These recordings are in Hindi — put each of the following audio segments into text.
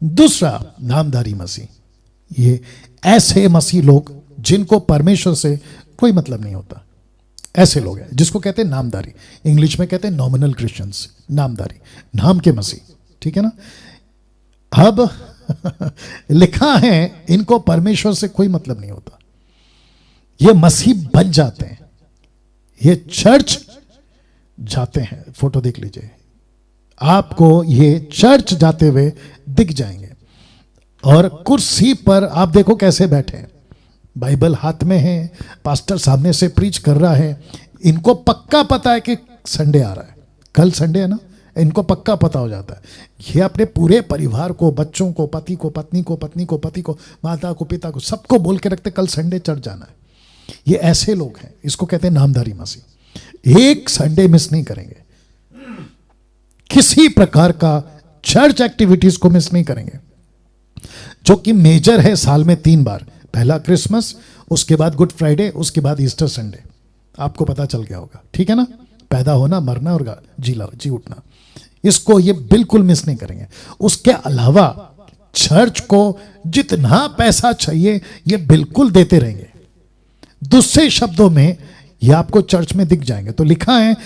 दूसरा, नामधारी मसीह। ये ऐसे मसीह लोग जिनको परमेश्वर से कोई मतलब नहीं होता, ऐसे लोग हैं जिसको कहते हैं नामधारी। इंग्लिश में कहते हैं नॉमिनल क्रिश्चियंस, नामधारी, नाम के मसीह, ठीक है ना। अब लिखा है इनको परमेश्वर से कोई मतलब नहीं होता, ये मसीह बन जाते हैं, ये चर्च जाते हैं। फोटो देख लीजिए, आपको ये चर्च जाते हुए दिख जाएंगे और कुर्सी पर आप देखो कैसे बैठे हैं, बाइबल हाथ में है, पास्टर सामने से प्रीच कर रहा है। इनको पक्का पता है कि संडे आ रहा है, कल संडे है ना, इनको पक्का पता हो जाता है। ये अपने पूरे परिवार को, बच्चों को, पति को, पत्नी को, पत्नी को, पति को, माता को, पिता को, सबको बोल के रखते कल संडे चर्च जाना है। ये ऐसे लोग हैं, इसको कहते हैं नामधारी मसीह। एक संडे मिस नहीं करेंगे, किसी प्रकार का चर्च एक्टिविटीज को मिस नहीं करेंगे, जो कि मेजर है साल में 3 बार। पहला क्रिसमस, उसके बाद गुड फ्राइडे, उसके बाद ईस्टर संडे। आपको पता चल गया होगा, ठीक है ना। पैदा होना, मरना और जी उठना, इसको ये बिल्कुल मिस नहीं करेंगे। उसके अलावा चर्च को जितना पैसा चाहिए ये बिल्कुल देते रहेंगे। दूसरे शब्दों में ये आपको चर्च में दिख जाएंगे। तो लिखा है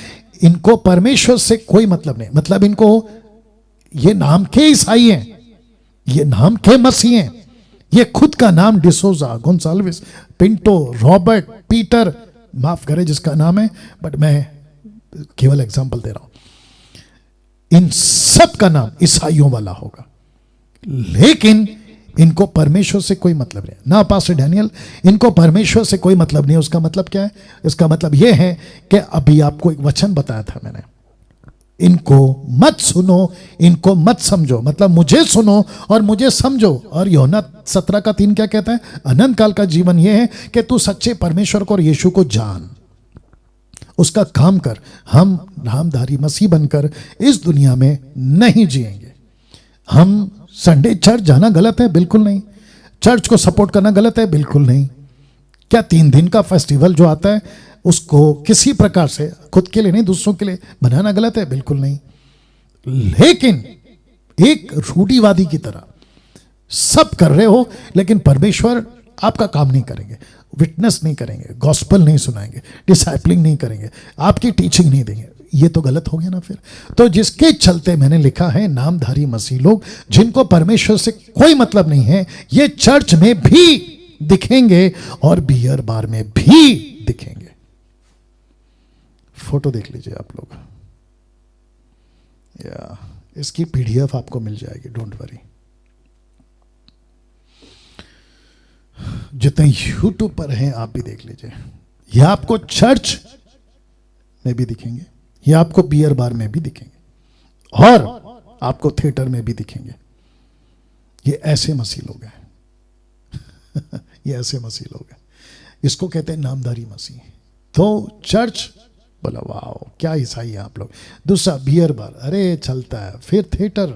इनको परमेश्वर से कोई मतलब नहीं, मतलब इनको, ये नाम के ईसाई हैं, ये नाम के मसीह हैं। ये खुद का नाम D'Souza, Gonsalves, Pinto, Robert, Peter, माफ करे जिसका नाम है, बट मैं केवल एग्जांपल दे रहा हूं। इन सब का नाम ईसाइयों वाला होगा, लेकिन इनको परमेश्वर से कोई मतलब नहीं ना। पास्टर डैनियल, इनको परमेश्वर से कोई मतलब नहीं। उसका मतलब क्या है? इसका मतलब यह है कि अभी आपको एक वचन बताया था मैंने, इनको मत सुनो, इनको मत समझो, मतलब मुझे सुनो और मुझे समझो। और यूहन्ना 17:3 क्या कहता है? अनंत काल का जीवन यह है कि तू सच्चे परमेश्वर को और यीशु को जान, उसका काम कर। हम नामधारी मसीह बनकर इस दुनिया में नहीं जिएंगे। हम संडे चर्च जाना गलत है? बिल्कुल नहीं। चर्च को सपोर्ट करना गलत है? बिल्कुल नहीं। क्या 3 दिन का फेस्टिवल जो आता है उसको किसी प्रकार से खुद के लिए नहीं दूसरों के लिए बनाना गलत है? बिल्कुल नहीं। लेकिन एक रूढ़िवादी की तरह सब कर रहे हो, लेकिन परमेश्वर आपका काम नहीं करेंगे, विटनेस नहीं करेंगे, गॉस्पल नहीं सुनाएंगे, डिसाइपलिंग नहीं करेंगे, आपकी टीचिंग नहीं देंगे, ये तो गलत हो गया ना फिर। तो जिसके चलते मैंने लिखा है नामधारी मसीह लोग जिनको परमेश्वर से कोई मतलब नहीं है, ये चर्च में भी दिखेंगे और बियर बार में भी दिखेंगे। फोटो देख लीजिए आप लोग, या इसकी पीडीएफ आपको मिल जाएगी, डोंट वरी। जितने यूट्यूब पर हैं आप भी देख लीजिए। ये आपको चर्च में भी दिखेंगे, ये आपको बियर बार में भी दिखेंगे और आपको थिएटर में भी दिखेंगे। ये ऐसे मसीह लोग हैं ये ऐसे मसीह लोग हैं, इसको कहते हैं नामधारी मसीह। तो चर्च बोला वाह क्या ईसाई है आप लोग। दूसरा बियर बार, अरे चलता है। फिर थिएटर,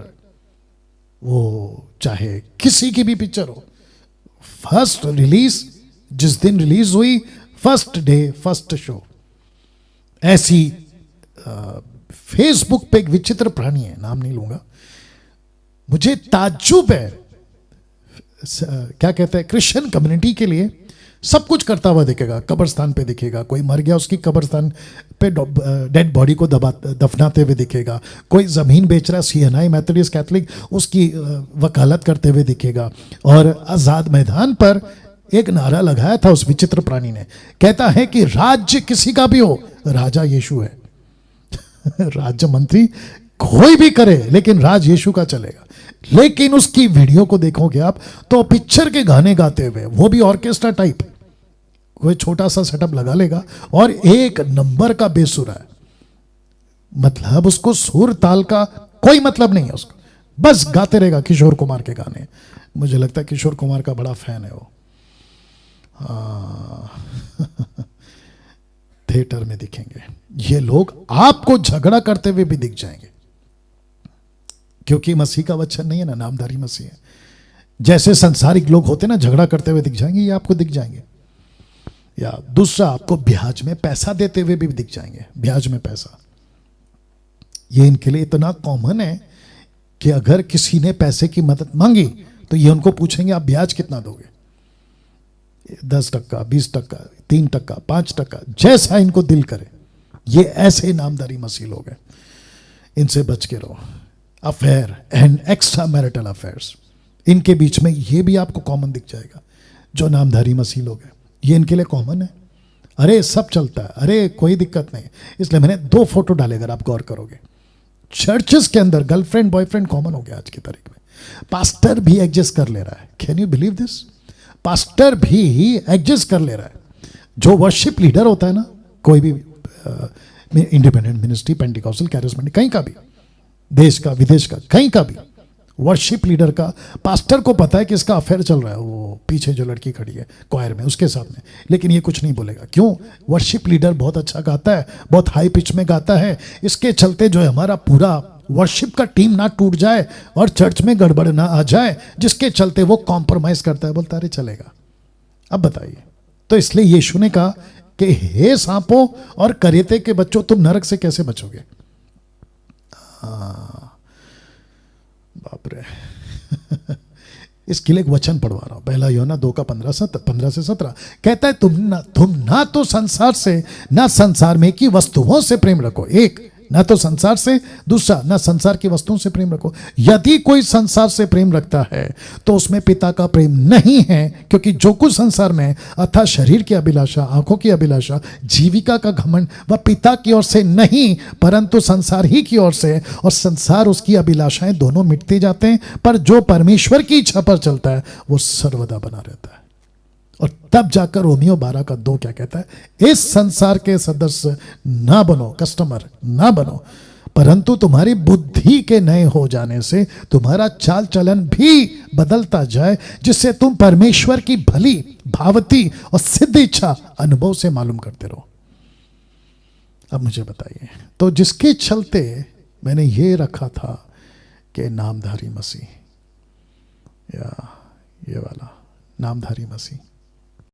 वो चाहे किसी की भी पिक्चर हो, फर्स्ट रिलीज जिस दिन रिलीज हुई, फर्स्ट डे फर्स्ट शो। ऐसी फेसबुक पे एक विचित्र प्राणी है, नाम नहीं लूंगा, मुझे ताज्जुब है, क्या कहते हैं, क्रिश्चियन कम्युनिटी के लिए सब कुछ करता हुआ दिखेगा। कब्रिस्तान पे दिखेगा, कोई मर गया उसकी कब्रिस्तान पे डेड बॉडी को दफनाते हुए दिखेगा, कोई ज़मीन बेच रहा सीएनआई मैथोडिस्ट कैथलिक उसकी वकालत करते हुए दिखेगा। और आज़ाद मैदान पर एक नारा लगाया था उस विचित्र प्राणी ने, कहता है कि राज्य किसी का भी हो, राजा यीशु है राज्य मंत्री कोई भी करे, लेकिन राज यीशु का चलेगा। लेकिन उसकी वीडियो को देखोगे आप तो पिक्चर के गाने गाते हुए, वो भी ऑर्केस्ट्रा टाइप, कोई छोटा सा सेटअप लगा लेगा और एक नंबर का बेसुरा है, मतलब उसको सुर ताल का कोई मतलब नहीं है उसको, बस गाते रहेगा किशोर कुमार के गाने। मुझे लगता है किशोर कुमार का बड़ा फैन है वो। थिएटर में दिखेंगे ये लोग, आपको झगड़ा करते हुए भी दिख जाएंगे, क्योंकि मसीह का वचन नहीं है ना, नामधारी मसीह है। जैसे संसारिक लोग होते ना झगड़ा करते हुए दिख जाएंगे, ये आपको दिख जाएंगे। या दूसरा, आपको ब्याज में पैसा देते हुए भी दिख जाएंगे, ब्याज में पैसा। ये इनके लिए इतना कॉमन है कि अगर किसी ने पैसे की मदद मांगी तो ये उनको पूछेंगे आप ब्याज कितना दोगे, 10%, 20%, 3%, 5%, जैसा इनको दिल करे। ये ऐसे नामधारी मसीह लोग हैं, इनसे बच के रहो। Affair and extra marital affairs, इनके बीच में ये भी आपको कॉमन दिख जाएगा। जो नामधारी मसीह लोग हैं ये इनके लिए कॉमन है। अरे सब चलता है, अरे कोई दिक्कत नहीं। इसलिए मैंने 2 फोटो डाले, अगर आप गौर करोगे। चर्चेस के अंदर गर्लफ्रेंड बॉयफ्रेंड कॉमन हो गया आज की तारीख में। पास्टर भी एडजस्ट कर ले रहा है। Can you believe this? Pastor भी एडजस्ट कर ले रहा है। जो वर्शिप लीडर होता है ना, कोई भी इंडिपेंडेंट मिनिस्ट्री, पेंटिकॉस्टल, कैरिस्मेटिक, कहीं का भी, देश का विदेश का, कहीं का भी वर्शिप लीडर का, पास्टर को पता है कि इसका अफेयर चल रहा है, वो पीछे जो लड़की खड़ी है क्वायर में उसके साथ में, लेकिन ये कुछ नहीं बोलेगा। क्यों? वर्शिप लीडर बहुत अच्छा गाता है, बहुत हाई पिच में गाता है। इसके चलते जो है हमारा पूरा वर्शिप का टीम ना टूट जाए और चर्च में गड़बड़ ना आ जाए, जिसके चलते वो कॉम्प्रोमाइज करता है, बोलता अरे चलेगा। अब बताइए, तो इसलिए यीशु ने कहा कि हे सांपों और करेते के बच्चों, तुम नरक से कैसे बचोगे? बाप रे। इसके लिए एक वचन पढ़वा रहा हूं, 1 यूहन्ना 2:15 से 17 कहता है, तुम ना तो संसार से ना संसार में की वस्तुओं से प्रेम रखो। एक, ना तो संसार से, दूसरा ना संसार की वस्तुओं से प्रेम रखो। यदि कोई संसार से प्रेम रखता है तो उसमें पिता का प्रेम नहीं है, क्योंकि जो कुछ संसार में अर्थात शरीर की अभिलाषा, आंखों की अभिलाषा, जीविका का घमंड, वह पिता की ओर से नहीं परंतु संसार ही की ओर से, और संसार उसकी अभिलाषाएं दोनों मिटते जाते हैं, पर जो परमेश्वर की इच्छा पर चलता है वो सर्वदा बना रहता है। और तब जाकर रोमियो 12:2 क्या कहता है? इस संसार के सदस्य ना बनो, कस्टमर ना बनो, परंतु तुम्हारी बुद्धि के नए हो जाने से तुम्हारा चाल चलन भी बदलता जाए, जिससे तुम परमेश्वर की भली, भावती और सिद्ध इच्छा अनुभव से मालूम करते रहो। अब मुझे बताइए, तो जिसके चलते मैंने ये रखा था कि नामधारी मसीह, या ये वाला नामधारी मसीह,